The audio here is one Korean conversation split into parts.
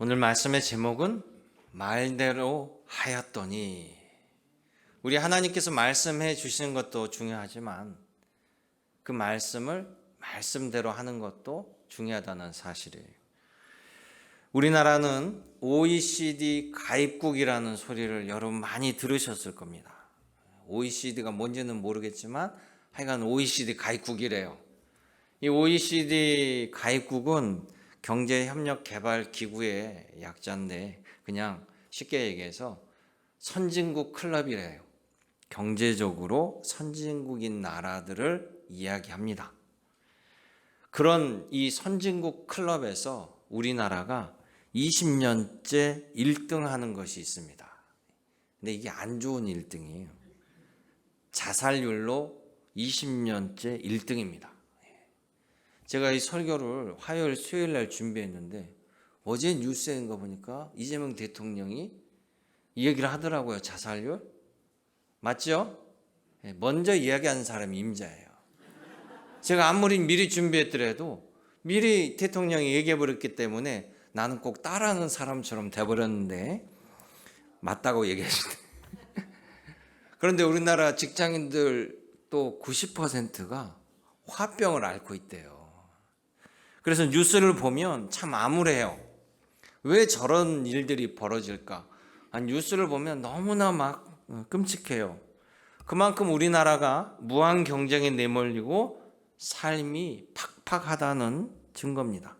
오늘 말씀의 제목은 말대로 하였더니. 우리 하나님께서 말씀해 주시는 것도 중요하지만 그 말씀을 말씀대로 하는 것도 중요하다는 사실이에요. 우리나라는 OECD 가입국이라는 소리를 여러분 많이 들으셨을 겁니다. OECD가 뭔지는 모르겠지만 하여간 OECD 가입국이래요. 이 OECD 가입국은 경제협력개발기구의 약자인데 그냥 쉽게 얘기해서 선진국 클럽이래요. 경제적으로 선진국인 나라들을 이야기합니다. 그런 이 선진국 클럽에서 우리나라가 20년째 1등 하는 것이 있습니다. 근데 이게 안 좋은 1등이에요. 자살률로 20년째 1등입니다. 제가 이 설교를 화요일, 수요일 날 준비했는데 어제 뉴스에 거 보니까 이재명 대통령이 이 얘기를 하더라고요. 자살률. 맞죠? 먼저 이야기하는 사람이 임자예요. 제가 아무리 미리 준비했더라도 미리 대통령이 얘기해버렸기 때문에 나는 꼭 따라하는 사람처럼 돼버렸는데 맞다고 얘기해주네. 그런데 우리나라 직장인들 또 90%가 화병을 앓고 있대요. 그래서 뉴스를 보면 참 암울해요. 왜 저런 일들이 벌어질까? 뉴스를 보면 너무나 막 끔찍해요. 그만큼 우리나라가 무한 경쟁에 내몰리고 삶이 팍팍하다는 증거입니다.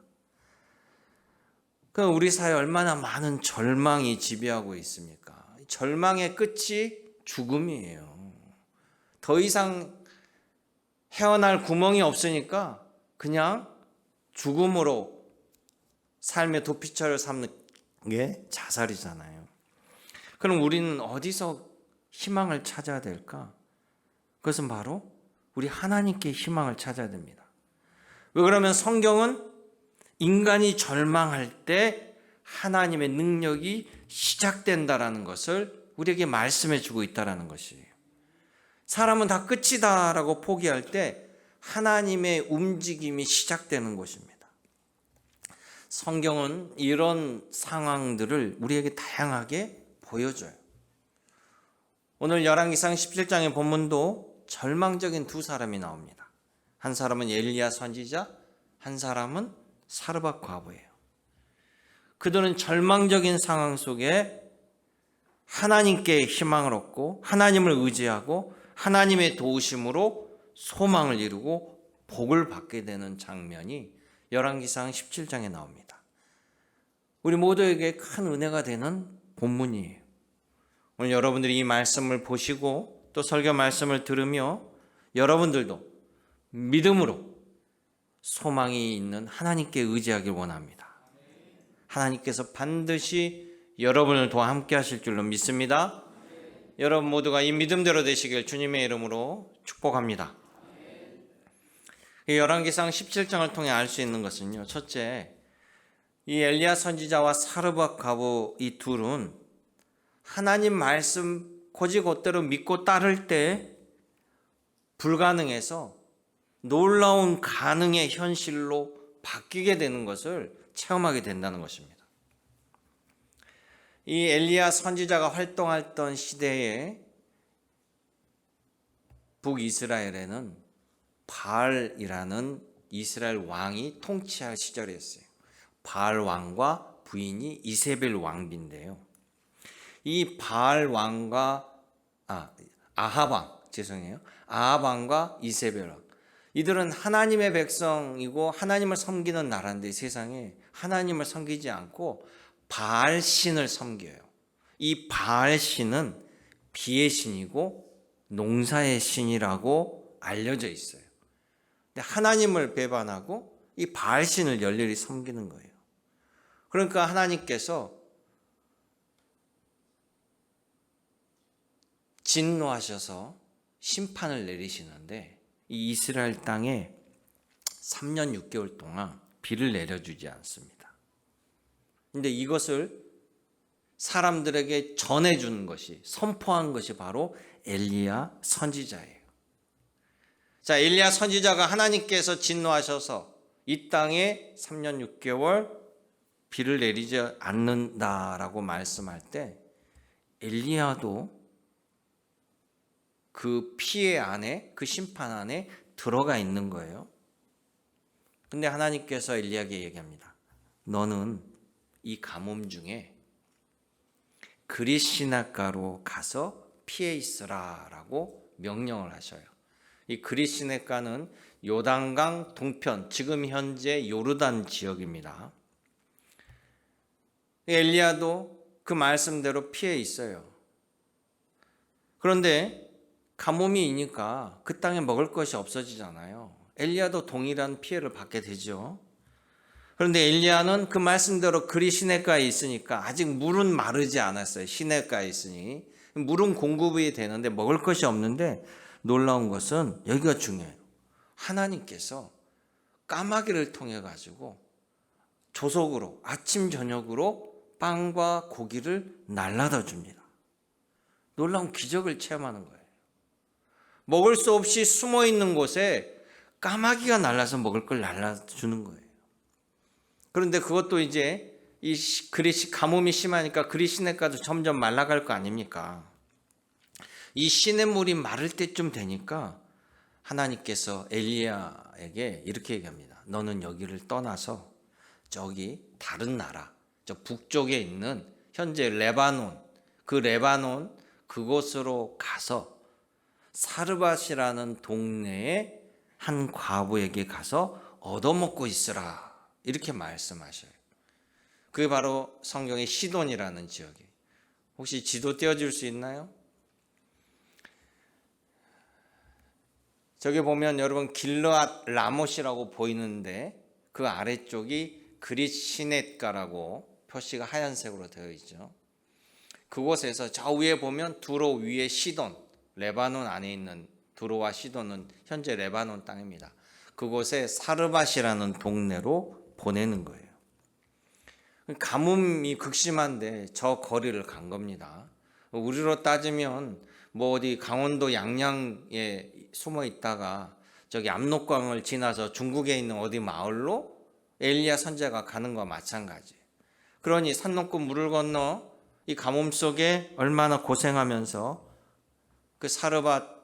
그럼 우리 사회에 얼마나 많은 절망이 지배하고 있습니까? 절망의 끝이 죽음이에요. 더 이상 헤어날 구멍이 없으니까 그냥 죽음으로 삶의 도피처를 삼는 게 자살이잖아요. 그럼 우리는 어디서 희망을 찾아야 될까? 그것은 바로 우리 하나님께 희망을 찾아야 됩니다. 왜 그러면 성경은 인간이 절망할 때 하나님의 능력이 시작된다라는 것을 우리에게 말씀해 주고 있다는 것이에요. 사람은 다 끝이다라고 포기할 때 하나님의 움직임이 시작되는 것입니다. 성경은 이런 상황들을 우리에게 다양하게 보여줘요. 오늘 열왕기상 17장의 본문도 절망적인 두 사람이 나옵니다. 한 사람은 엘리야 선지자, 한 사람은 사르밧 과부예요. 그들은 절망적인 상황 속에 하나님께 희망을 얻고 하나님을 의지하고 하나님의 도우심으로 소망을 이루고 복을 받게 되는 장면이 열왕기상 17장에 나옵니다. 우리 모두에게 큰 은혜가 되는 본문이에요. 오늘 여러분들이 이 말씀을 보시고 또 설교 말씀을 들으며 여러분들도 믿음으로 소망이 있는 하나님께 의지하길 원합니다. 하나님께서 반드시 여러분을 도와 함께 하실 줄로 믿습니다. 여러분 모두가 이 믿음대로 되시길 주님의 이름으로 축복합니다. 열왕기상 17장을 통해 알 수 있는 것은요, 첫째, 이 엘리야 선지자와 사르밧 과부 이 둘은 하나님 말씀 곧이곧대로 믿고 따를 때 불가능해서 놀라운 가능의 현실로 바뀌게 되는 것을 체험하게 된다는 것입니다. 이 엘리야 선지자가 활동했던 시대에 북이스라엘에는 바알이라는 이스라엘 왕이 통치할 시절이었어요. 바알 왕과 부인이 이세벨 왕비인데요. 이 바알 왕과 아합 왕과 이세벨 왕, 이들은 하나님의 백성이고 하나님을 섬기는 나라인데 세상에 하나님을 섬기지 않고 바알 신을 섬겨요. 이 바알 신은 비의 신이고 농사의 신이라고 알려져 있어요. 근데 하나님을 배반하고 이 바알 신을 열렬히 섬기는 거예요. 그러니까 하나님께서 진노하셔서 심판을 내리시는데 이 이스라엘 땅에 3년 6개월 동안 비를 내려주지 않습니다. 그런데 이것을 사람들에게 전해주는 것이, 선포한 것이 바로 엘리야 선지자예요. 자, 엘리야 선지자가 하나님께서 진노하셔서 이 땅에 3년 6개월 비를 내리지 않는다라고 말씀할 때 엘리야도 그 피해 안에, 그 심판 안에 들어가 있는 거예요. 근데 하나님께서 엘리야에게 얘기합니다. 너는 이 가뭄 중에 그릿 시냇가로 가서 피해 있으라라고 명령을 하셔요. 이 그릿 시냇가는 요단강 동편, 지금 현재 요르단 지역입니다. 엘리야도 그 말씀대로 피해 있어요. 그런데 가뭄이 이니까 그 땅에 먹을 것이 없어지잖아요. 엘리야도 동일한 피해를 받게 되죠. 그런데 엘리야는 그 말씀대로 그리 시냇가에 있으니까 아직 물은 마르지 않았어요. 시냇가에 있으니 물은 공급이 되는데 먹을 것이 없는데, 놀라운 것은 여기가 중요해요. 하나님께서 까마귀를 통해 가지고 조석으로 아침 저녁으로 빵과 고기를 날라다 줍니다. 놀라운 기적을 체험하는 거예요. 먹을 수 없이 숨어 있는 곳에 까마귀가 날라서 먹을 걸 날라주는 거예요. 그런데 그것도 이제 이 가뭄이 심하니까 그릿 시냇가도 점점 말라갈 거 아닙니까? 이 시냇물이 마를 때쯤 되니까 하나님께서 엘리야에게 이렇게 얘기합니다. 너는 여기를 떠나서 저기 다른 나라, 저 북쪽에 있는 현재 레바논, 그 레바논 그곳으로 가서 사르밧이라는 동네에 한 과부에게 가서 얻어먹고 있으라, 이렇게 말씀하셔요. 그게 바로 성경의 시돈이라는 지역이에요. 혹시 지도 띄워줄 수 있나요? 저기 보면 여러분 길르앗 라못이라고 보이는데 그 아래쪽이 그릿 시냇가라고 표시가 하얀색으로 되어 있죠. 그곳에서 저 위에 보면 두로 위에 시돈, 레바논 안에 있는 두로와 시돈은 현재 레바논 땅입니다. 그곳에 사르밧이라는 동네로 보내는 거예요. 가뭄이 극심한데 저 거리를 간 겁니다. 우리로 따지면 뭐 어디 강원도 양양에 숨어 있다가 저기 압록강을 지나서 중국에 있는 어디 마을로 엘리야 선지자가 가는 거와 마찬가지예요. 그러니 산 넘고 물을 건너 이 가뭄 속에 얼마나 고생하면서 그 사르밧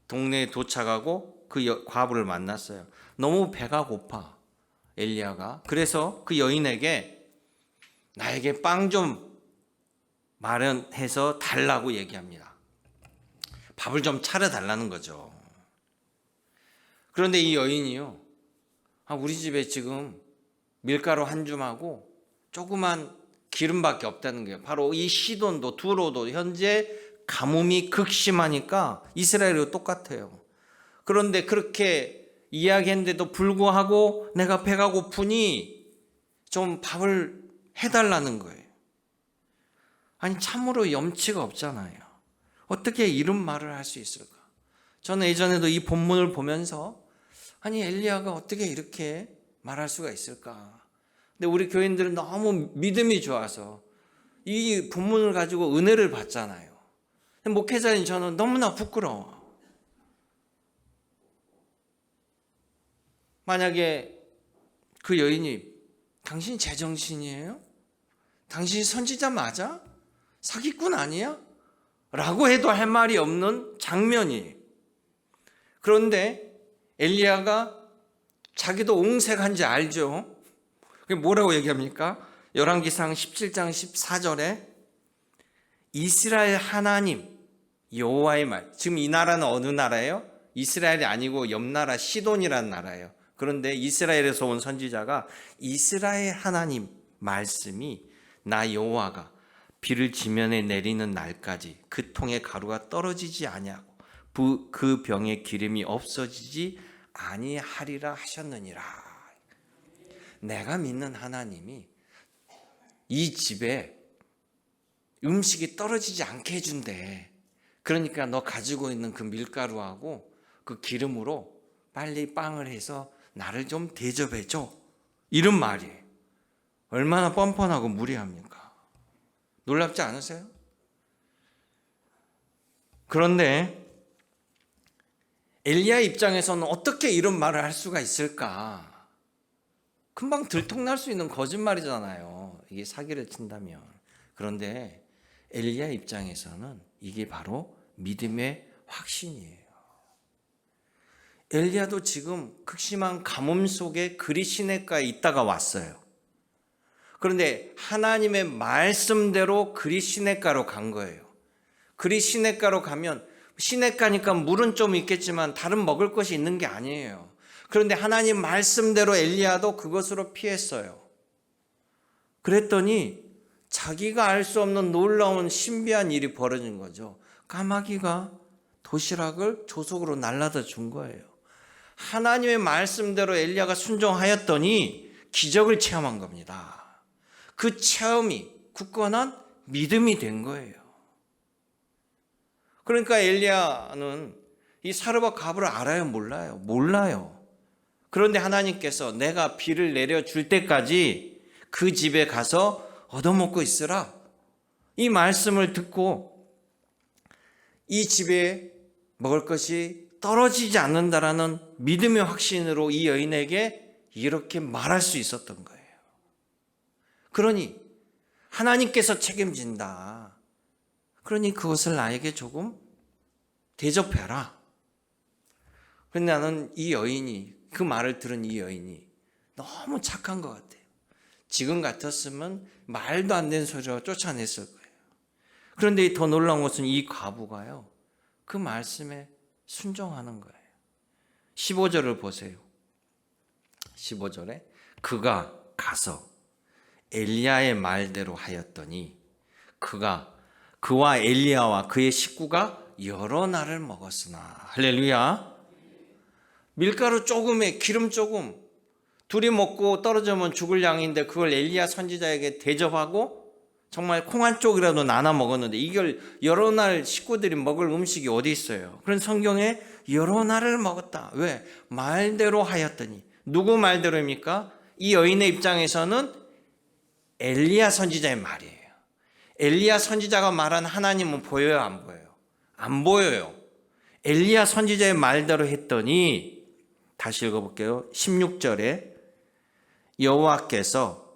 동네에 도착하고 그 과부를 만났어요. 너무 배가 고파 엘리야가. 그래서 그 여인에게 나에게 빵 좀 마련해서 달라고 얘기합니다. 밥을 좀 차려달라는 거죠. 그런데 이 여인이요, 우리 집에 지금 밀가루 한 줌하고 조그만 기름밖에 없다는 거예요. 바로 이 시돈도 두로도 현재 가뭄이 극심하니까 이스라엘과 똑같아요. 그런데 그렇게 이야기했는데도 불구하고 내가 배가 고프니 좀 밥을 해달라는 거예요. 아니 참으로 염치가 없잖아요. 어떻게 이런 말을 할 수 있을까? 저는 예전에도 이 본문을 보면서 아니 엘리야가 어떻게 이렇게 말할 수가 있을까? 근데 우리 교인들은 너무 믿음이 좋아서 이 본문을 가지고 은혜를 받잖아요. 목회자인 저는 너무나 부끄러워. 만약에 그 여인이 당신 제정신이에요? 당신이 선지자 맞아? 사기꾼 아니야? 라고 해도 할 말이 없는 장면이에요. 그런데 엘리야가 자기도 옹색한지 알죠? 뭐라고 얘기합니까? 열왕기상 17장 14절에 이스라엘 하나님 여호와의 말. 지금 이 나라는 어느 나라예요? 이스라엘이 아니고 옆 나라 시돈이라는 나라예요. 그런데 이스라엘에서 온 선지자가 이스라엘 하나님 말씀이 나 여호와가 비를 지면에 내리는 날까지 그 통에 가루가 떨어지지 아니하고 그 병에 기름이 없어지지 아니하리라 하셨느니라. 내가 믿는 하나님이 이 집에 음식이 떨어지지 않게 해준대. 그러니까 너 가지고 있는 그 밀가루하고 그 기름으로 빨리 빵을 해서 나를 좀 대접해줘. 이런 말이에요. 얼마나 뻔뻔하고 무리합니까? 놀랍지 않으세요? 그런데 엘리야 입장에서는 어떻게 이런 말을 할 수가 있을까? 금방 들통날 수 있는 거짓말이잖아요. 이게 사기를 친다면. 그런데 엘리야 입장에서는 이게 바로 믿음의 확신이에요. 엘리야도 지금 극심한 가뭄 속에 그리 시냇가에 있다가 왔어요. 그런데 하나님의 말씀대로 그리 시냇가로 간 거예요. 그리 시냇가로 가면 시냇가니까 물은 좀 있겠지만 다른 먹을 것이 있는 게 아니에요. 그런데 하나님 말씀대로 엘리야도 그것으로 피했어요. 그랬더니 자기가 알 수 없는 놀라운 신비한 일이 벌어진 거죠. 까마귀가 도시락을 조속으로 날라다 준 거예요. 하나님의 말씀대로 엘리야가 순종하였더니 기적을 체험한 겁니다. 그 체험이 굳건한 믿음이 된 거예요. 그러니까 엘리야는 이 사르밧 갑을 알아요, 몰라요? 몰라요. 그런데 하나님께서 내가 비를 내려줄 때까지 그 집에 가서 얻어먹고 있으라. 이 말씀을 듣고 이 집에 먹을 것이 떨어지지 않는다라는 믿음의 확신으로 이 여인에게 이렇게 말할 수 있었던 거예요. 그러니 하나님께서 책임진다. 그러니 그것을 나에게 조금 대접해라. 그런데 나는 이 여인이, 그 말을 들은 이 여인이 너무 착한 것 같아요. 지금 같았으면 말도 안 되는 소리로 쫓아냈을 거예요. 그런데 더 놀라운 것은 이 과부가요, 그 말씀에 순종하는 거예요. 15절을 보세요. 15절에 그가 가서 엘리야의 말대로 하였더니 그와 엘리야와 그의 식구가 여러 날을 먹었으나. 할렐루야. 밀가루 조금에 기름 조금, 둘이 먹고 떨어지면 죽을 양인데 그걸 엘리야 선지자에게 대접하고 정말 콩 한 쪽이라도 나눠 먹었는데 이걸 여러 날 식구들이 먹을 음식이 어디 있어요? 그런 성경에 여러 날을 먹었다. 왜? 말대로 하였더니. 누구 말대로입니까? 이 여인의 입장에서는 엘리야 선지자의 말이에요. 엘리야 선지자가 말한 하나님은 보여요, 안 보여요? 안 보여요. 엘리야 선지자의 말대로 했더니, 다시 읽어볼게요. 16절에 여호와께서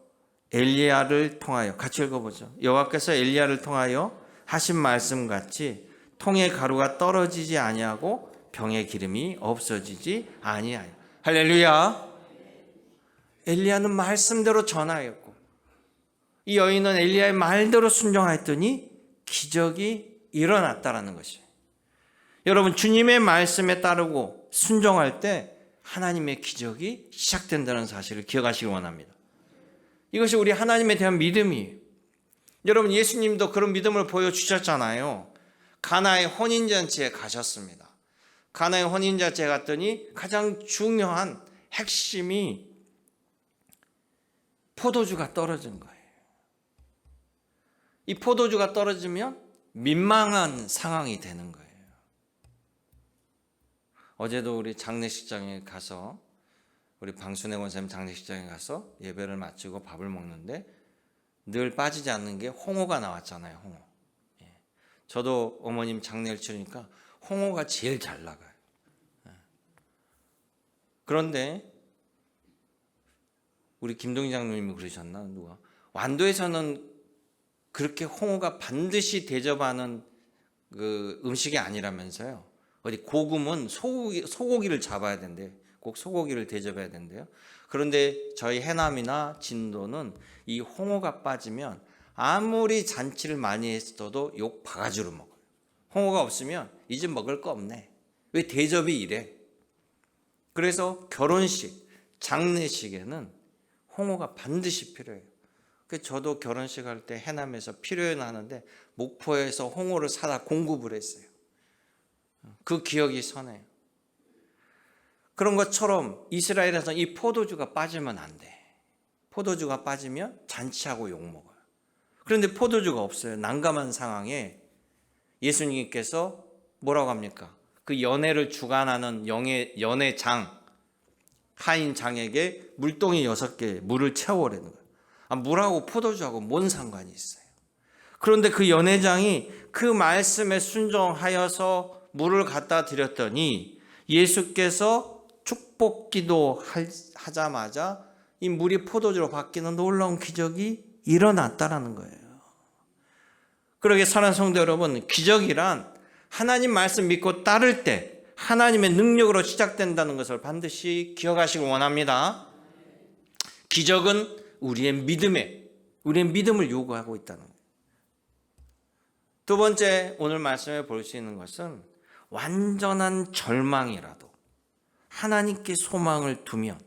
엘리야를 통하여, 같이 읽어보죠. 여호와께서 엘리야를 통하여 하신 말씀같이 통의 가루가 떨어지지 아니하고 병의 기름이 없어지지 아니하여. 할렐루야. 엘리야는 말씀대로 전하였고 이 여인은 엘리야의 말대로 순종하였더니 기적이 일어났다라는 것이에요. 여러분, 주님의 말씀에 따르고 순종할 때 하나님의 기적이 시작된다는 사실을 기억하시기 원합니다. 이것이 우리 하나님에 대한 믿음이에요. 여러분, 예수님도 그런 믿음을 보여주셨잖아요. 가나의 혼인잔치에 가셨습니다. 가나의 혼인잔치에 갔더니 가장 중요한 핵심이 포도주가 떨어진 거예요. 이 포도주가 떨어지면 민망한 상황이 되는 거예요. 어제도 우리 장례식장에 가서, 우리 방순애 권사님 장례식장에 가서 예배를 마치고 밥을 먹는데 늘 빠지지 않는 게 홍어가 나왔잖아요. 홍어. 저도 어머님 장례를 치르니까 홍어가 제일 잘 나가요. 그런데 우리 김동희 장로님이 그러셨나? 누가? 완도에서는 그렇게 홍어가 반드시 대접하는 그 음식이 아니라면서요. 어디 고금은 소고기를 잡아야 된대요. 꼭 소고기를 대접해야 된대요. 그런데 저희 해남이나 진도는 이 홍어가 빠지면 아무리 잔치를 많이 했어도 욕 바가지로 먹어요. 홍어가 없으면 이 집 먹을 거 없네. 왜 대접이 이래? 그래서 결혼식, 장례식에는 홍어가 반드시 필요해요. 저도 결혼식 할 때 해남에서 필요는 하는데 목포에서 홍어를 사다 공급을 했어요. 그 기억이 선해요. 그런 것처럼 이스라엘에서는 이 포도주가 빠지면 안 돼. 포도주가 빠지면 잔치하고 욕먹어요. 그런데 포도주가 없어요. 난감한 상황에 예수님께서 뭐라고 합니까? 그 연회를 주관하는 연회장, 하인장에게 물동이 6개 물을 채워오라는 거예요. 물하고 포도주하고 뭔 상관이 있어요? 그런데 그 연회장이 그 말씀에 순종하여서 물을 갖다 드렸더니 예수께서 축복 기도 하자마자 이 물이 포도주로 바뀌는 놀라운 기적이 일어났다라는 거예요. 그러게 사랑하는 성도 여러분, 기적이란 하나님 말씀 믿고 따를 때 하나님의 능력으로 시작된다는 것을 반드시 기억하시길 원합니다. 기적은 우리의 믿음을 요구하고 있다는 거예요. 두 번째, 오늘 말씀에 볼 수 있는 것은 완전한 절망이라도 하나님께 소망을 두면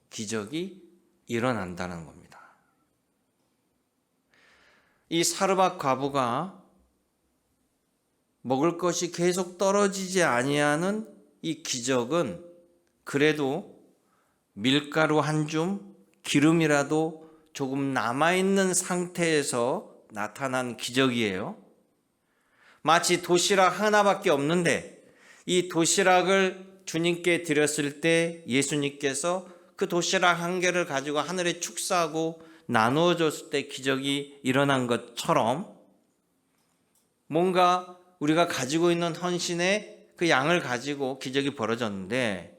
기적이 일어난다는 겁니다. 이 사르밧 과부가 먹을 것이 계속 떨어지지 아니하는 이 기적은 그래도 밀가루 한 줌, 기름이라도 조금 남아있는 상태에서 나타난 기적이에요. 마치 도시락 하나밖에 없는데 이 도시락을 주님께 드렸을 때 예수님께서 그 도시락 한 개를 가지고 하늘에 축사하고 나누어 줬을 때 기적이 일어난 것처럼 뭔가 우리가 가지고 있는 헌신의 그 양을 가지고 기적이 벌어졌는데,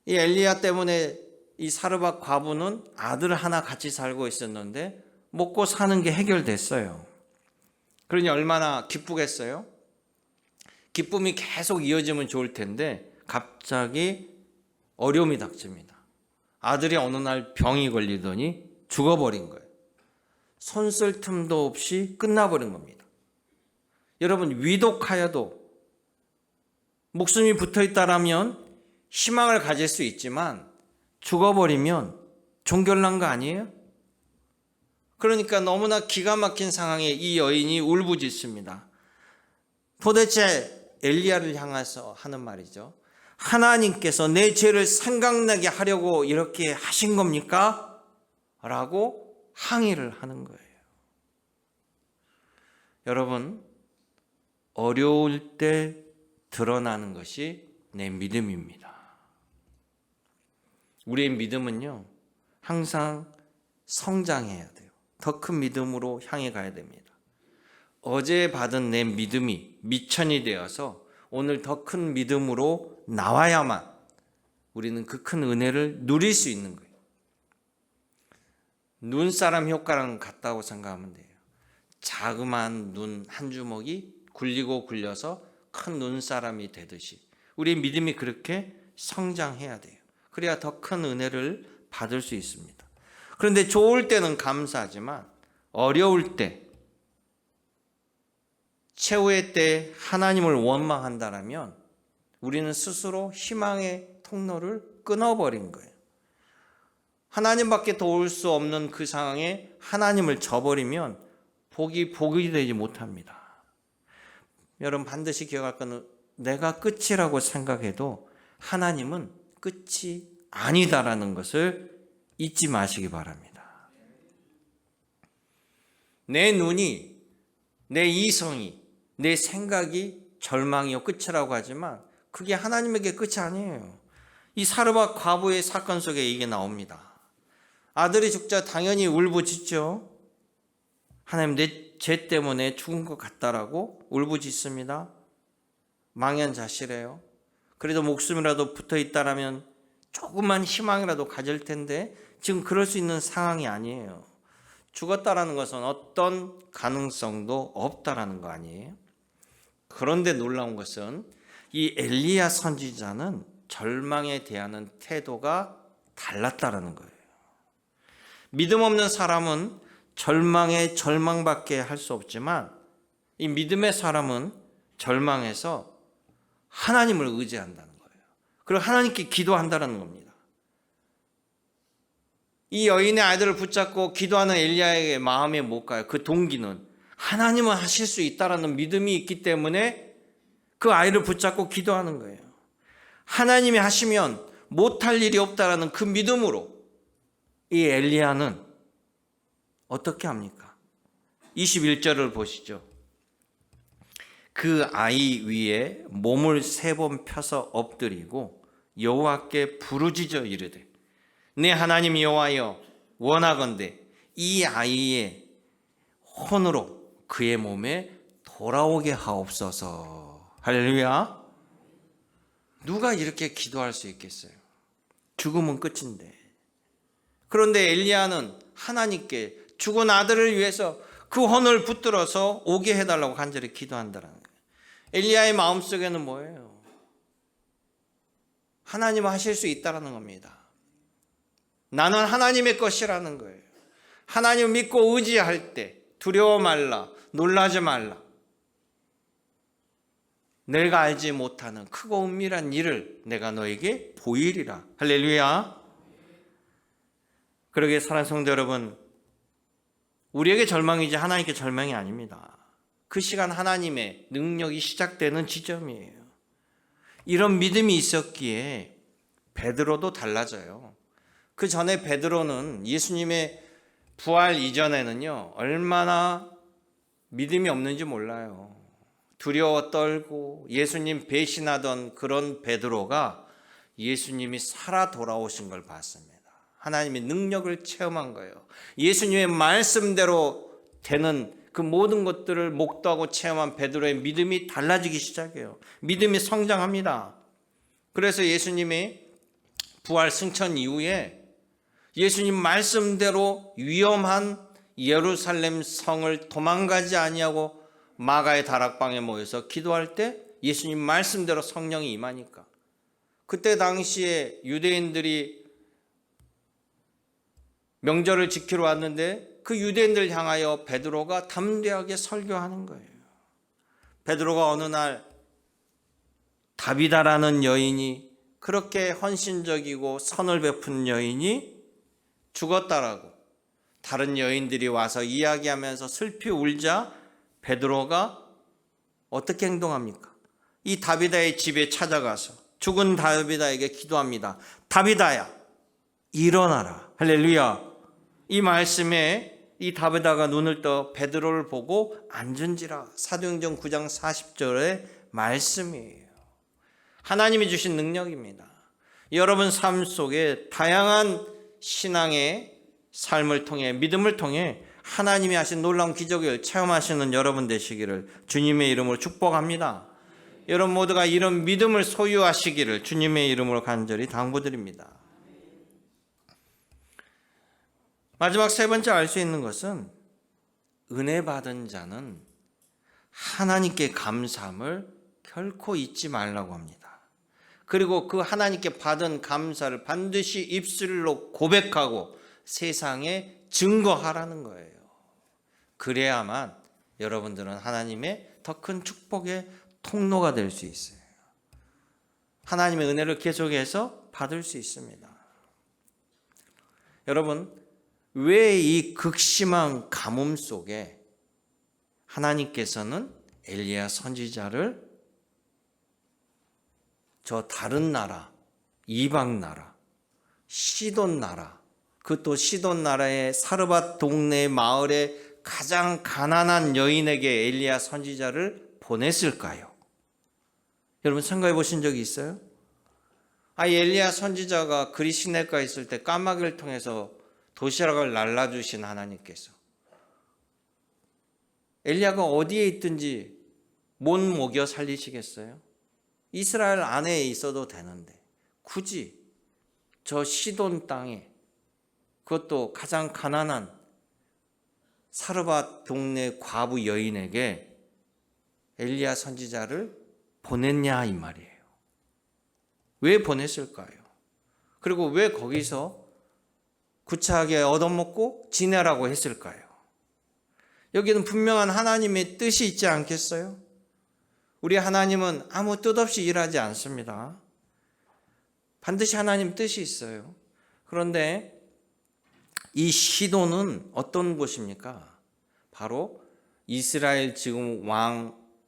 이 엘리야 때문에 이 사르밧 과부는 아들 하나 같이 살고 있었는데 먹고 사는 게 해결됐어요. 그러니 얼마나 기쁘겠어요? 기쁨이 계속 이어지면 좋을 텐데 갑자기 어려움이 닥칩니다. 아들이 어느 날 병이 걸리더니 죽어버린 거예요. 손 쓸 틈도 없이 끝나버린 겁니다. 여러분, 위독하여도 목숨이 붙어있다라면 희망을 가질 수 있지만 죽어버리면 종결난 거 아니에요? 그러니까 너무나 기가 막힌 상황에 이 여인이 울부짖습니다. 도대체 엘리야를 향해서 하는 말이죠. 하나님께서 내 죄를 생각나게 하려고 이렇게 하신 겁니까? 라고 항의를 하는 거예요. 여러분, 어려울 때 드러나는 것이 내 믿음입니다. 우리의 믿음은요, 항상 성장해야 돼요. 더 큰 믿음으로 향해 가야 됩니다. 어제 받은 내 믿음이 미천이 되어서 오늘 더 큰 믿음으로 나와야만 우리는 그 큰 은혜를 누릴 수 있는 거예요. 눈사람 효과랑 같다고 생각하면 돼요. 자그마한 눈 한 주먹이 굴리고 굴려서 큰 눈사람이 되듯이 우리의 믿음이 그렇게 성장해야 돼요. 그래야 더 큰 은혜를 받을 수 있습니다. 그런데 좋을 때는 감사하지만 어려울 때, 최후의 때 하나님을 원망한다면 우리는 스스로 희망의 통로를 끊어버린 거예요. 하나님밖에 도울 수 없는 그 상황에 하나님을 저버리면 복이 되지 못합니다. 여러분, 반드시 기억할 것은 내가 끝이라고 생각해도 하나님은 끝이 아니다라는 것을 잊지 마시기 바랍니다. 내 눈이, 내 이성이, 내 생각이 절망이요 끝이라고 하지만 그게 하나님에게 끝이 아니에요. 이 사르밧 과부의 사건 속에 이게 나옵니다. 아들이 죽자 당연히 울부짖죠. 하나님, 내 죄 때문에 죽은 것 같다라고 울부짖습니다. 망연자실해요. 그래도 목숨이라도 붙어 있다라면 조금만 희망이라도 가질 텐데 지금 그럴 수 있는 상황이 아니에요. 죽었다라는 것은 어떤 가능성도 없다라는 거 아니에요? 그런데 놀라운 것은 이 엘리야 선지자는 절망에 대하는 태도가 달랐다라는 거예요. 믿음 없는 사람은 절망에 절망밖에 할 수 없지만 이 믿음의 사람은 절망해서 하나님을 의지한다는 거예요. 그리고 하나님께 기도한다는 겁니다. 이 여인의 아이들을 붙잡고 기도하는 엘리야의 마음에 못 가요. 그 동기는 하나님은 하실 수 있다라는 믿음이 있기 때문에 그 아이를 붙잡고 기도하는 거예요. 하나님이 하시면 못할 일이 없다라는 그 믿음으로 이 엘리야는 어떻게 합니까? 21절을 보시죠. 그 아이 위에 몸을 3번 펴서 엎드리고 여호와께 부르짖어 이르되 내 하나님 여호와여, 원하건대 이 아이의 혼으로 그의 몸에 돌아오게 하옵소서. 할렐루야. 누가 이렇게 기도할 수 있겠어요? 죽음은 끝인데. 그런데 엘리야는 하나님께 죽은 아들을 위해서 그 혼을 붙들어서 오게 해달라고 간절히 기도한다는 거예요. 엘리야의 마음속에는 뭐예요? 하나님 하실 수 있다는 겁니다. 나는 하나님의 것이라는 거예요. 하나님 믿고 의지할 때 두려워 말라, 놀라지 말라. 내가 알지 못하는 크고 은밀한 일을 내가 너에게 보이리라. 할렐루야. 그러기에 사랑하는 성도 여러분, 우리에게 절망이지 하나님께 절망이 아닙니다. 그 시간 하나님의 능력이 시작되는 지점이에요. 이런 믿음이 있었기에 베드로도 달라져요. 그 전에 베드로는 예수님의 부활 이전에는요, 얼마나 믿음이 없는지 몰라요. 두려워 떨고 예수님 배신하던 그런 베드로가 예수님이 살아 돌아오신 걸 봤습니다. 하나님의 능력을 체험한 거예요. 예수님의 말씀대로 되는 그 모든 것들을 목도하고 체험한 베드로의 믿음이 달라지기 시작해요. 믿음이 성장합니다. 그래서 예수님이 부활 승천 이후에 예수님 말씀대로 위험한 예루살렘 성을 도망가지 아니하고 마가의 다락방에 모여서 기도할 때 예수님 말씀대로 성령이 임하니까, 그때 당시에 유대인들이 명절을 지키러 왔는데 그 유대인들 향하여 베드로가 담대하게 설교하는 거예요. 베드로가 어느 날 다비다라는 여인이, 그렇게 헌신적이고 선을 베푼 여인이 죽었다라고 다른 여인들이 와서 이야기하면서 슬피 울자 베드로가 어떻게 행동합니까? 이 다비다의 집에 찾아가서 죽은 다비다에게 기도합니다. 다비다야, 일어나라. 할렐루야. 이 말씀에 이 다비다가 눈을 떠 베드로를 보고 앉은지라. 사도행전 9장 40절의 말씀이에요. 하나님이 주신 능력입니다. 여러분 삶 속에 다양한 신앙의 삶을 통해, 믿음을 통해 하나님이 하신 놀라운 기적을 체험하시는 여러분 되시기를 주님의 이름으로 축복합니다. 여러분 모두가 이런 믿음을 소유하시기를 주님의 이름으로 간절히 당부드립니다. 마지막 세 번째 알 수 있는 것은, 은혜 받은 자는 하나님께 감사함을 결코 잊지 말라고 합니다. 그리고 그 하나님께 받은 감사를 반드시 입술로 고백하고 세상에 증거하라는 거예요. 그래야만 여러분들은 하나님의 더 큰 축복의 통로가 될 수 있어요. 하나님의 은혜를 계속해서 받을 수 있습니다. 여러분, 왜 이 극심한 가뭄 속에 하나님께서는 엘리야 선지자를 저 다른 나라, 이방 나라, 시돈 나라, 그것도 시돈 나라의 사르밧 동네 마을의 가장 가난한 여인에게 엘리야 선지자를 보냈을까요? 여러분 생각해 보신 적이 있어요? 엘리야 선지자가 그리 시내가에 있을 때 까마귀를 통해서 도시락을 날라주신 하나님께서 엘리야가 어디에 있든지 못 먹여 살리시겠어요? 이스라엘 안에 있어도 되는데 굳이 저 시돈 땅에, 그것도 가장 가난한 사르밧 동네 과부 여인에게 엘리야 선지자를 보냈냐 이 말이에요. 왜 보냈을까요? 그리고 왜 거기서 구차하게 얻어먹고 지내라고 했을까요? 여기는 분명한 하나님의 뜻이 있지 않겠어요? 우리 하나님은 아무 뜻 없이 일하지 않습니다. 반드시 하나님 뜻이 있어요. 그런데 이 시돈은 어떤 곳입니까? 바로 이스라엘 지금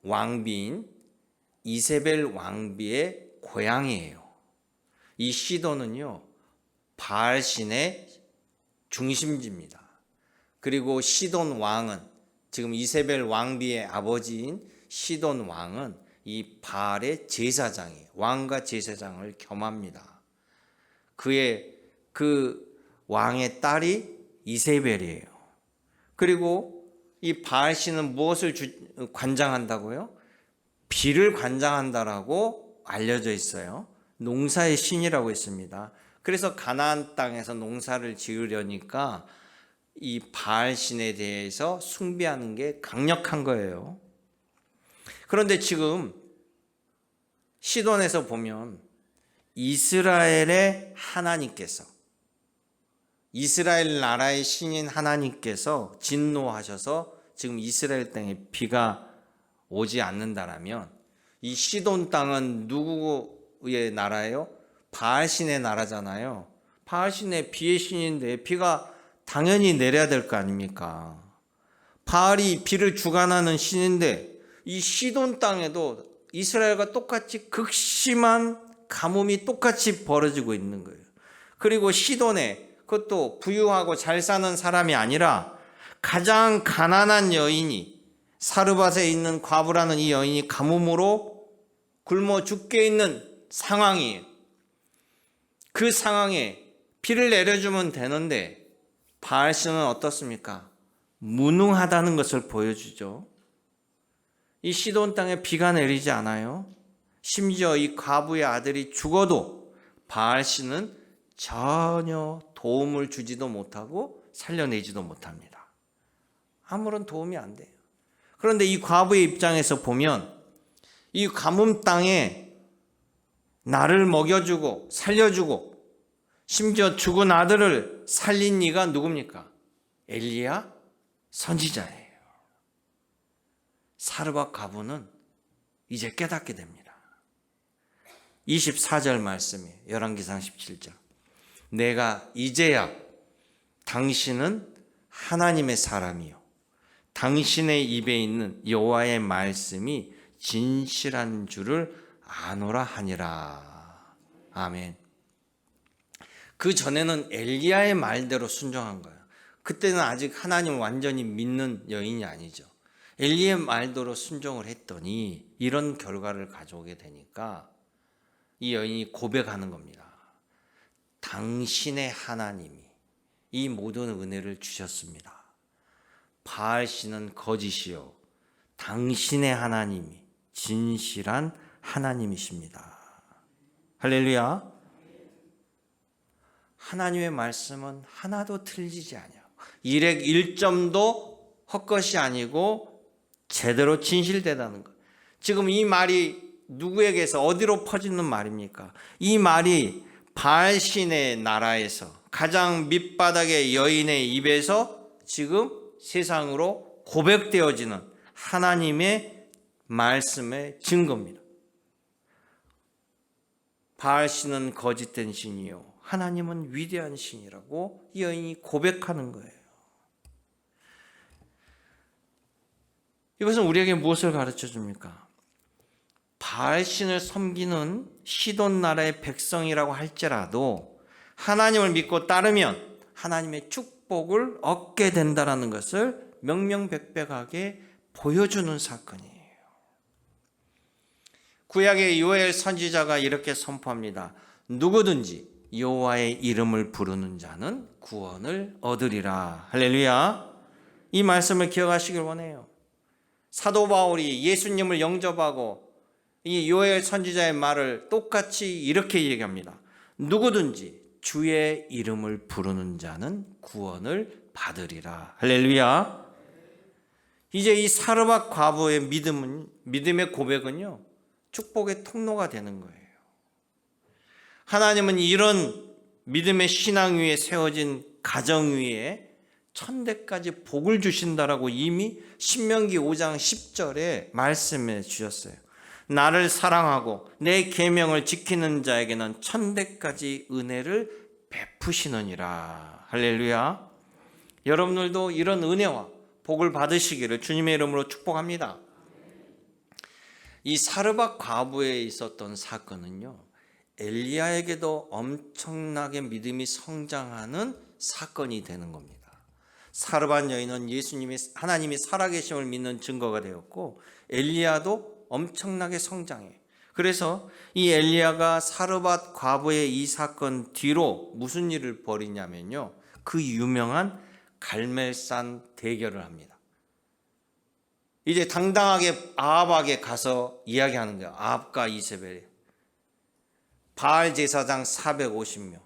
왕비인 이세벨 왕비의 고향이에요. 이 시돈은요, 바알신의 중심지입니다. 그리고 시돈 왕은, 지금 이세벨 왕비의 아버지인 시돈 왕은 이 바알의 제사장이에요. 왕과 제사장을 겸합니다. 그 왕의 딸이 이세벨이에요. 그리고 이 바알신은 무엇을 관장한다고요? 비를 관장한다라고 알려져 있어요. 농사의 신이라고 했습니다. 그래서 가나안 땅에서 농사를 지으려니까 이 바알 신에 대해서 숭배하는 게 강력한 거예요. 그런데 지금 시돈에서 보면 이스라엘의 하나님께서, 이스라엘 나라의 신인 하나님께서 진노하셔서 지금 이스라엘 땅에 비가 오지 않는다라면 이 시돈 땅은 누구의 나라예요? 바알신의 나라잖아요. 바알신의 비의 신인데 비가 당연히 내려야 될 거 아닙니까? 바알이 비를 주관하는 신인데 이 시돈 땅에도 이스라엘과 똑같이 극심한 가뭄이 똑같이 벌어지고 있는 거예요. 그리고 시돈에 그것도 부유하고 잘 사는 사람이 아니라 가장 가난한 여인이, 사르밧에 있는 과부라는 이 여인이 가뭄으로 굶어 죽게 있는 상황이에요. 그 상황에 비를 내려주면 되는데 바알신은 어떻습니까? 무능하다는 것을 보여주죠. 이 시돈 땅에 비가 내리지 않아요. 심지어 이 과부의 아들이 죽어도 바알신은 전혀 도움을 주지도 못하고 살려내지도 못합니다. 아무런 도움이 안 돼요. 그런데 이 과부의 입장에서 보면 이 가뭄 땅에 나를 먹여주고 살려주고 심지어 죽은 아들을 살린 이가 누굽니까? 엘리야 선지자예요. 사르밧 과부는 이제 깨닫게 됩니다. 24절 말씀이에요. 열왕기상 17절. 내가 이제야 당신은 하나님의 사람이요 당신의 입에 있는 여호와의 말씀이 진실한 줄을 아노라 하니라. 아멘. 그 전에는 엘리야의 말대로 순종한 거예요. 그때는 아직 하나님을 완전히 믿는 여인이 아니죠. 엘리야의 말대로 순종을 했더니 이런 결과를 가져오게 되니까 이 여인이 고백하는 겁니다. 당신의 하나님이 이 모든 은혜를 주셨습니다. 바알신은 거짓이요 당신의 하나님이 진실한 하나님이십니다. 할렐루야. 하나님의 말씀은 하나도 틀리지 않아요. 일액 1점도 헛것이 아니고 제대로 진실되다는 것. 지금 이 말이 누구에게서 어디로 퍼지는 말입니까? 이 말이 바알신의 나라에서 가장 밑바닥의 여인의 입에서 지금 세상으로 고백되어지는 하나님의 말씀의 증거입니다. 바알신은 거짓된 신이요 하나님은 위대한 신이라고 이 여인이 고백하는 거예요. 이것은 우리에게 무엇을 가르쳐 줍니까? 바알신을 섬기는 시돈 나라의 백성이라고 할지라도 하나님을 믿고 따르면 하나님의 축복을 얻게 된다는 것을 명명백백하게 보여주는 사건이에요. 구약의 요엘 선지자가 이렇게 선포합니다. 누구든지 여호와의 이름을 부르는 자는 구원을 얻으리라. 할렐루야. 이 말씀을 기억하시길 원해요. 사도 바울이 예수님을 영접하고 이 요엘 선지자의 말을 똑같이 이렇게 얘기합니다. 누구든지 주의 이름을 부르는 자는 구원을 받으리라. 할렐루야. 이제 이 사르밧 과부의 믿음의 고백은요 축복의 통로가 되는 거예요. 하나님은 이런 믿음의 신앙 위에 세워진 가정 위에 천대까지 복을 주신다라고 이미 신명기 5장 10절에 말씀해 주셨어요. 나를 사랑하고 내 계명을 지키는 자에게는 천대까지 은혜를 베푸시느니라. 할렐루야. 여러분들도 이런 은혜와 복을 받으시기를 주님의 이름으로 축복합니다. 이 사르밧 과부에 있었던 사건은요 엘리야에게도 엄청나게 믿음이 성장하는 사건이 되는 겁니다. 사르밧 여인은 하나님이 살아계심을 믿는 증거가 되었고 엘리야도 엄청나게 성장해. 그래서 이 엘리야가 사르밧 과부의 이 사건 뒤로 무슨 일을 벌이냐면요 그 유명한 갈멜산 대결을 합니다. 이제 당당하게 아합에게 가서 이야기하는 거예요. 아합과 이세벨이 바알 제사장 450명,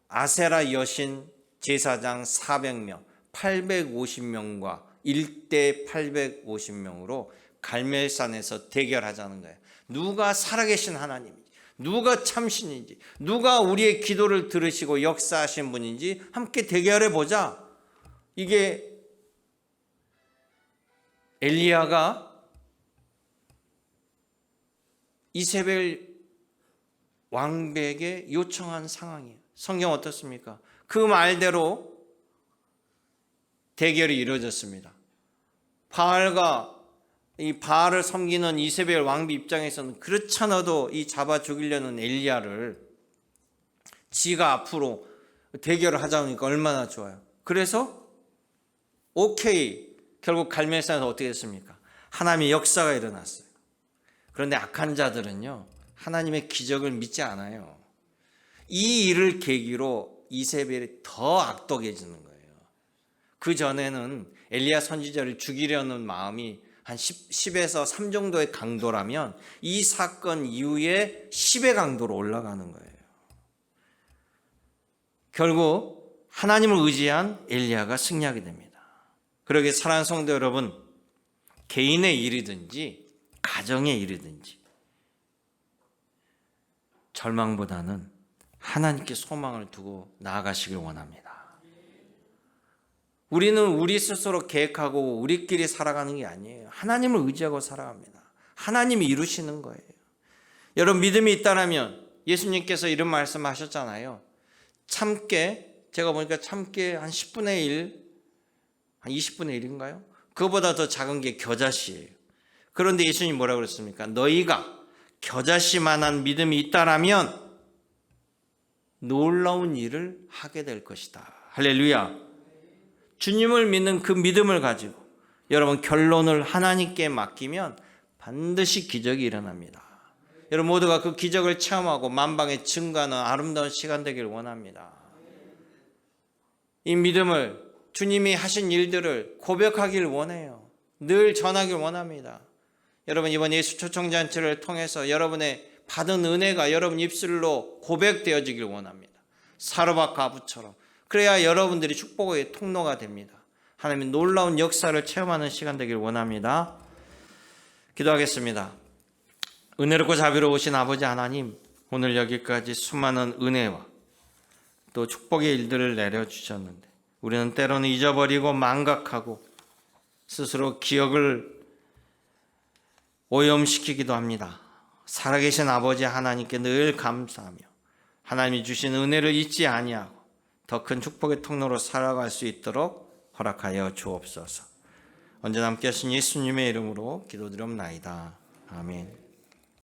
아세라 여신 제사장 400명, 850명과 1대 850명으로 갈멜산에서 대결하자는 거예요. 누가 살아계신 하나님인지, 누가 참신인지, 누가 우리의 기도를 들으시고 역사하신 분인지 함께 대결해 보자. 이게 엘리야가 이세벨 왕백에 요청한 상황이에요. 성경 어떻습니까? 그 말대로 대결이 이루어졌습니다. 이 바알을 섬기는 이세벨 왕비 입장에서는 그렇잖아도 이 잡아 죽이려는 엘리야를 지가 앞으로 대결을 하자니까 얼마나 좋아요. 그래서 오케이, 결국 갈멜산에서 어떻게 됐습니까? 하나님의 역사가 일어났어요. 그런데 악한 자들은요, 하나님의 기적을 믿지 않아요. 이 일을 계기로 이세벨이 더 악독해지는 거예요. 그 전에는 엘리야 선지자를 죽이려는 마음이 한 10에서 3 정도의 강도라면 이 사건 이후에 10의 강도로 올라가는 거예요. 결국 하나님을 의지한 엘리야가 승리하게 됩니다. 그러기에 사랑하는 성도 여러분, 개인의 일이든지 가정의 일이든지 절망보다는 하나님께 소망을 두고 나아가시길 원합니다. 우리는 우리 스스로 계획하고 우리끼리 살아가는 게 아니에요. 하나님을 의지하고 살아갑니다. 하나님이 이루시는 거예요. 여러분, 믿음이 있다면 예수님께서 이런 말씀하셨잖아요. 참깨, 제가 보니까 참깨 한 10분의 1, 한 20분의 1인가요? 그거보다 더 작은 게 겨자씨예요. 그런데 예수님이 뭐라고 그랬습니까? 너희가 겨자씨만한 믿음이 있다라면 놀라운 일을 하게 될 것이다. 할렐루야. 주님을 믿는 그 믿음을 가지고 여러분 결론을 하나님께 맡기면 반드시 기적이 일어납니다. 여러분 모두가 그 기적을 체험하고 만방에 증거하는 아름다운 시간 되기를 원합니다. 이 믿음을, 주님이 하신 일들을 고백하길 원해요. 늘 전하길 원합니다. 여러분 이번 예수 초청잔치를 통해서 여러분의 받은 은혜가 여러분 입술로 고백되어지길 원합니다. 사르밧 과부처럼. 그래야 여러분들이 축복의 통로가 됩니다. 하나님의 놀라운 역사를 체험하는 시간 되길 원합니다. 기도하겠습니다. 은혜롭고 자비로우신 아버지 하나님, 오늘 여기까지 수많은 은혜와 또 축복의 일들을 내려주셨는데 우리는 때로는 잊어버리고 망각하고 스스로 기억을 오염시키기도 합니다. 살아계신 아버지 하나님께 늘 감사하며 하나님이 주신 은혜를 잊지 아니하고 더 큰 축복의 통로로 살아갈 수 있도록 허락하여 주옵소서. 언제나 함께 하신 예수님의 이름으로 기도드리옵나이다. 아멘.